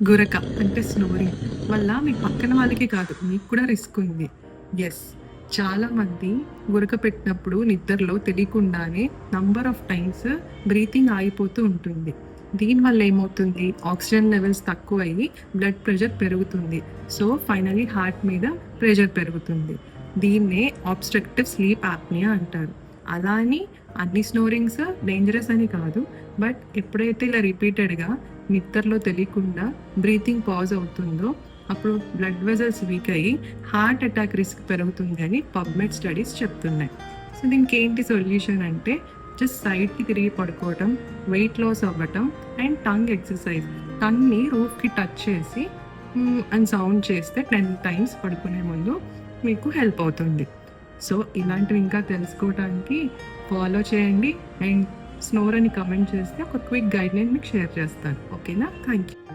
గురక అంటే స్నోరింగ్ వల్ల మీ పక్కన వాళ్ళకి కాదు మీకు కూడా రిస్క్ ఉంది. యెస్. చాలామంది గురక పెట్టినప్పుడు నిద్రలో తెలియకుండానే నంబర్ ఆఫ్ టైమ్స్ బ్రీతింగ్ ఆగిపోతూ ఉంటుంది. దీనివల్ల ఏమవుతుంది? ఆక్సిజన్ లెవెల్స్ తక్కువయ్యి బ్లడ్ ప్రెషర్ పెరుగుతుంది. సో, ఫైనల్లీ హార్ట్ మీద ప్రెషర్ పెరుగుతుంది. దీన్నే అబ్స్ట్రక్టివ్ స్లీప్ యాప్నియా అంటారు. అలా అని అన్ని స్నోరింగ్స్ డేంజరస్ అని కాదు. బట్ ఎప్పుడైతే ఇలా రిపీటెడ్‌గా నిద్రలో తెలియకుండా బ్రీతింగ్ పాజ్ అవుతుందో అప్పుడు బ్లడ్ వెజల్స్ వీక్ అయ్యి హార్ట్ అటాక్ రిస్క్ పెరుగుతుంది అని పబ్మెడ్ స్టడీస్ చెప్తున్నాయి. సో దీనికి ఏంటి సొల్యూషన్ అంటే జస్ట్ సైడ్కి తిరిగి పడుకోవటం, వెయిట్ లాస్ అవ్వటం అండ్ టంగ్ ఎక్సర్సైజ్. టంగ్ని రూఫ్కి టచ్ చేసి అని సౌండ్ చేస్తే 10 టైమ్స్ పడుకునే ముందు మీకు హెల్ప్ అవుతుంది. సో ఇలాంటివి ఇంకా తెలుసుకోవడానికి ఫాలో చేయండి అండ్ స్నోర్ అని కమెంట్ చేస్తే ఒక క్విక్ గైడ్లైన్ మీకు షేర్ చేస్తాను. ఓకేనా? Thank you.